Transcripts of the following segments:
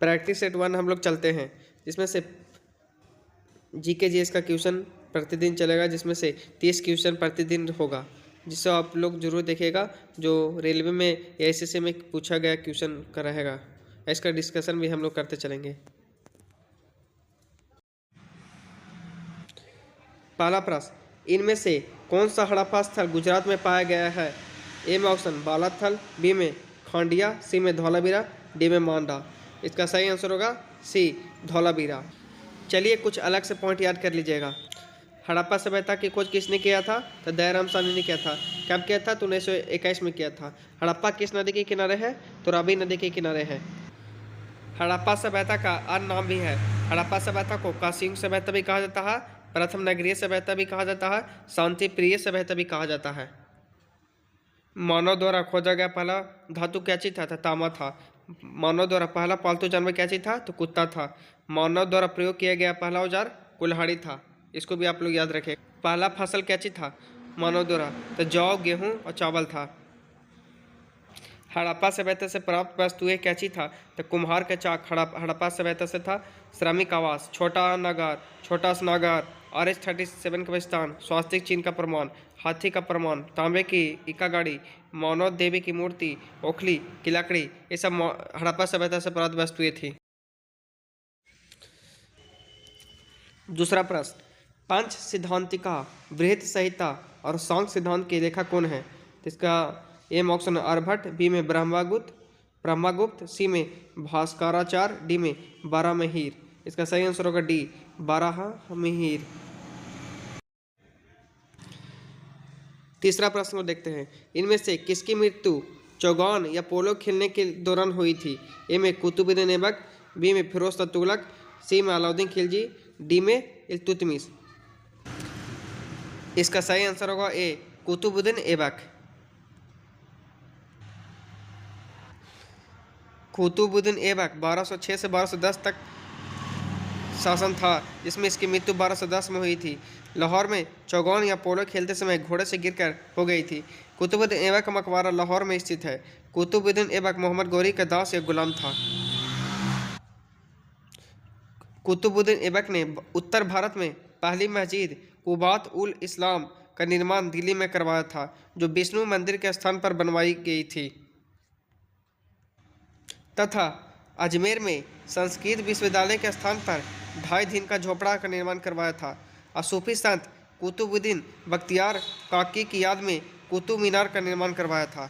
Practice set 1 हम लोग चलते हैं, जिसमें से जीके जीएस का क्वेश्चन प्रतिदिन चलेगा, जिसमें से 30 क्वेश्चन प्रतिदिन होगा, जिससे आप लोग जरूर देखिएगा। जो रेलवे में या एसएससी में पूछा गया क्वेश्चन का रहेगा, इसका डिस्कशन भी हम लोग करते चलेंगे। पहला प्रश्न, इनमें से कौन सा हड़प्पा स्थल गुजरात में पाया गया है? ए में ऑप्शन बालाथल, बी में खांडिया, सी में धौलावीरा, डी में मांडा। इसका सही आंसर होगा सी धौलावीरा। चलिए कुछ अलग से पॉइंट याद कर लीजिएगा। हड़प्पा सभ्यता की खोज किसने किया था? तो दयाराम साहनी ने किया था। कब किया था? तो 1921 में किया था। हड़प्पा किस नदी के किनारे है? तो रावी नदी के किनारे है। हड़प्पा सभ्यता का अन्य नाम भी है। हड़प्पा सभ्यता को कांस्य सभ्यता भी कहा जाता है, प्रथम नगरीय सभ्यता भी कहा जाता है, शांति प्रिय सभ्यता भी कहा जाता है। मानव द्वारा खोजा गया पहला धातु क्या चीज था? तो तांबा था। मानव द्वारा पहला पालतू जानवर क्या चीज था? तो कुत्ता था। मानव द्वारा प्रयोग किया गया पहला औजार कुल्हाड़ी था। इसको भी आप लोग याद रखें। पहला फसल क्या चीज था मानव द्वारा? तो जौ, गेहूं और चावल था। हड़प्पा सभ्यता से प्राप्त वस्तुएं क्या चीज था? तो कुम्हार का चाक हड़प्पा सभ्यता से था। श्रमिक आवास, छोटा स्नागार, RH-37 का स्थान, स्वास्तिक चिन्ह का प्रमाण, हाथी का प्रमाण, तांबे की इक्का गाड़ी, मानव देवी की मूर्ति, ओखली की लकड़ी, ये सब हड़प्पा सभ्यता से प्राप्त वस्तुएं थी। दूसरा प्रश्न, पंच सिद्धांतिका, बृहत संहिता और सांख्य सिद्धांत के लेखक कौन है? तो इसका ए में ऑप्शन आर्यभट्ट, बी में ब्रह्मगुप्त, सी में भास्कराचार्य, डी में बारहमहीर। इसका सही आंसर होगा डी बारहमहीर। तीसरा प्रश्न को देखते हैं, इनमें से किसकी मृत्यु चौगान या पोलो खेलने के दौरान हुई थी? ए में कुतुबुद्दीन ऐबक, बी में फिरोज तुगलक, सी में अलाउद्दीन खिलजी, डी में इल्तुतमिश। इसका सही आंसर होगा ए कुतुबुद्दीन ऐबक। कुतुबुद्दीन ऐबक 1206 से 1210 तक शासन था, जिसमें इसकी मृत्यु 1210 में हुई थी। लाहौर में चौगान या पोलो खेलते समय घोड़े से गिरकर हो गई थी। कुतुबुद्दीन ऐबक का मकबरा लाहौर में स्थित है। कुतुबुद्दीन ऐबक मोहम्मद गौरी का दास या गुलाम था। कुतुबुद्दीन ऐबक ने उत्तर भारत में पहली मस्जिद कुबात उल इस्लाम का निर्माण दिल्ली में करवाया था, जो विष्णु मंदिर के स्थान पर बनवाई गई थी, तथा अजमेर में संस्कृत विश्वविद्यालय के स्थान पर 2.5 दिन का झोपड़ा का निर्माण करवाया था। और सूफी संत कुतुबुद्दीन बख्तियार काकी की याद में कुतुब मीनार का निर्माण करवाया था।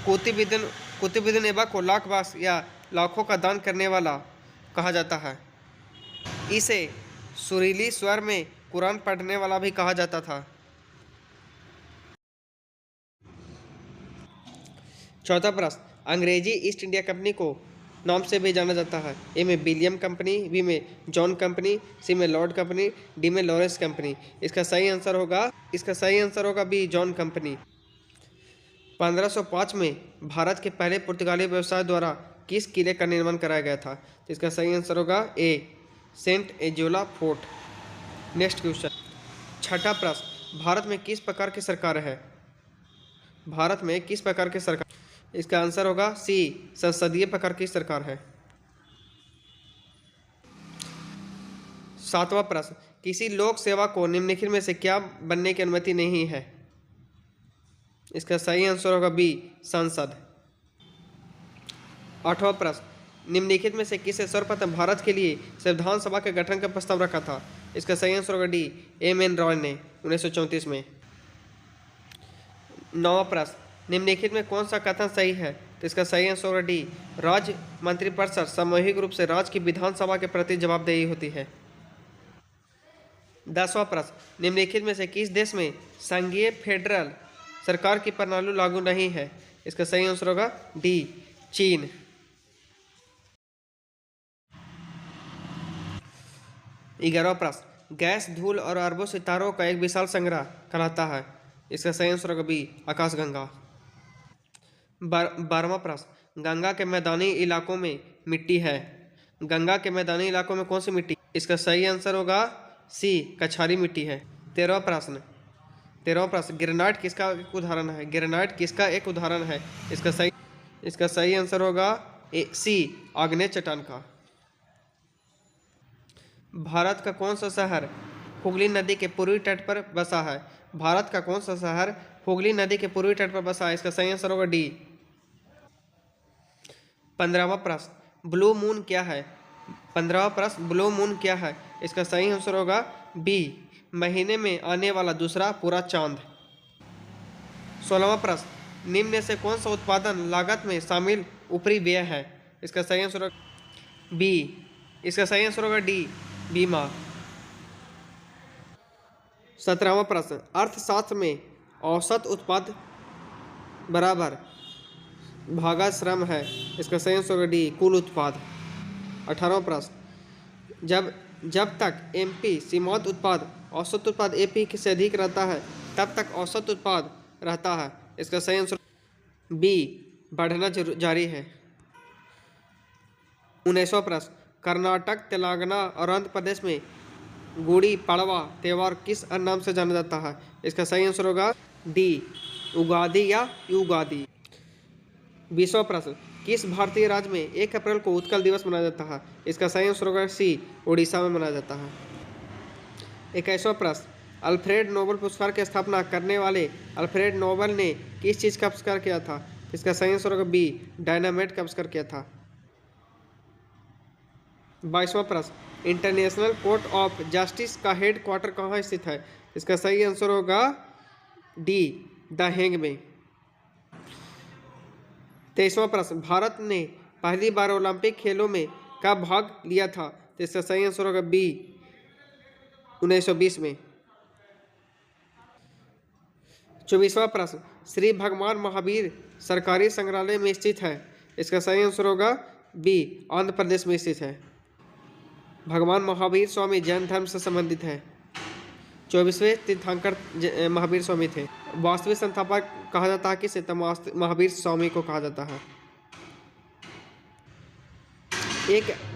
कुतुबुद्दीन ऐबक को लाखबाज या लाखों का दान करने वाला कहा जाता है। इसे सुरीली स्वर में कुरान पढ़ने वाला भी कहा जाता था। चौथा प्रश्न, अंग्रेजी ईस्ट इंडिया कंपनी को नाम से भी जाना जाता है। ए में विलियम कंपनी, बी में जॉन कंपनी, सी में लॉर्ड कंपनी, डी में लॉरेंस कंपनी। इसका सही आंसर होगा बी जॉन कंपनी। 1505 में भारत के पहले पुर्तगाली व्यवसाय द्वारा किस किले का निर्माण कराया गया था? तो इसका सही आंसर होगा ए सेंट एंजोला फोर्ट। नेक्स्ट क्वेश्चन, छठा प्रश्न, भारत में किस प्रकार की सरकार है? भारत में किस प्रकार की सरकार? इसका आंसर होगा सी संसदीय प्रकार की सरकार है। सातवां प्रश्न, किसी लोक सेवा को निम्नलिखित में से क्या बनने की अनुमति नहीं है? इसका सही आंसर होगा बी सांसद। आठवां प्रश्न, निम्नलिखित में से किसने सर्वप्रथम भारत के लिए संविधान सभा के गठन का प्रस्ताव रखा था? इसका सही आंसर होगा डी एम.एन. रॉय ने 1934 में। नौवां प्रश्न, निम्नलिखित में कौन सा कथन सही है? तो इसका सही आंसर होगा डी राज्य मंत्रिपरिषद सामूहिक रूप से राज्य की विधानसभा के प्रति जवाबदेही होती है। 10वां प्रश्न, निम्नलिखित में से किस देश में संघीय फेडरल सरकार की प्रणाली लागू नहीं है? इसका सही आंसर होगा डी चीन। 11वां प्रश्न, गैस, धूल और अरबों सितारों का एक विशाल संग्रह कहलाता है? इसका सही आंसर होगा बी आकाशगंगा। 12वां प्रश्न, गंगा के मैदानी इलाकों में मिट्टी है। गंगा के मैदानी इलाकों में कौन सी मिट्टी? इसका सही आंसर होगा सी कछारी मिट्टी है। 13वां प्रश्न, ग्रेनाइट किसका एक उदाहरण है? ग्रेनाइट किसका एक उदाहरण है? इसका सही आंसर होगा सी आग्नेय चट्टान का। भारत का कौन सा शहर हुगली नदी के पूर्वी तट पर बसा है? भारत का कौन सा शहर हुगली नदी के पूर्वी तट पर बसा है? इसका सही आंसर होगा डी। 15वां प्रश्न, ब्लू मून क्या है? 15वां प्रश्न, ब्लू मून क्या है? इसका सही आंसर होगा बी, महीने में आने वाला दूसरा पूरा चांद। 16वां प्रश्न, निम्न से कौन सा उत्पादन लागत में शामिल ऊपरी व्यय है? इसका सही आंसर होगा बी। इसका सही आंसर होगा डी, बीमा। 17वां प्रश्न, अर्थशास्त्र में औसत उत्पाद बराबर भागा श्रम है। इसका सही आंसर होगा डी, कुल उत्पाद। 18वां प्रश्न, जब तक एमपी सीमांत उत्पाद औसत उत्पाद एपी से अधिक रहता है तब तक औसत उत्पाद रहता है। इसका सही आंसर बी, बढ़ना जारी है। 19वां प्रश्न, कर्नाटक, तेलंगाना और आंध्र प्रदेश में गुड़ी पड़वा त्यौहार किस नाम से जाना जाता है? इसका सही आंसर होगा डी, उगादि या युगादि। 20वां प्रश्न, किस भारतीय राज्य में 1 अप्रैल को उत्कल दिवस मनाया जाता है? इसका सही आंसर होगा सी, उड़ीसा में मनाया जाता है। 21वां प्रश्न, अल्फ्रेड नोबेल पुरस्कार की स्थापना करने वाले अल्फ्रेड नोबेल ने किस चीज़ का आविष्कार किया था? इसका सही आंसर होगा बी, डायनामाइट का आविष्कार किया था। 22वां प्रश्न, इंटरनेशनल कोर्ट ऑफ जस्टिस का हेड क्वार्टर कहाँ स्थित है? इसका सही आंसर होगा डी, द हेग में। 23वां प्रश्न, भारत ने पहली बार ओलंपिक खेलों में कब भाग लिया था? तो इसका सही आंसर होगा बी, 1920 में। 24वां प्रश्न, श्री भगवान महावीर सरकारी संग्रहालय में स्थित है। इसका सही आंसर होगा बी, आंध्र प्रदेश में स्थित है। भगवान महावीर स्वामी जैन धर्म से संबंधित है। 24वें तीर्थंकर महावीर स्वामी थे। वास्तविक संस्थापक कहा जाता है किसे? तो महावीर स्वामी को कहा जाता है।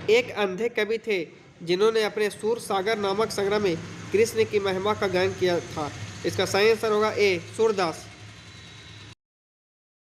एक अंधे कवि थे जिन्होंने अपने सूर सागर नामक संग्रह में कृष्ण की महिमा का गायन किया था। इसका सही आंसर होगा ए, सूरदास।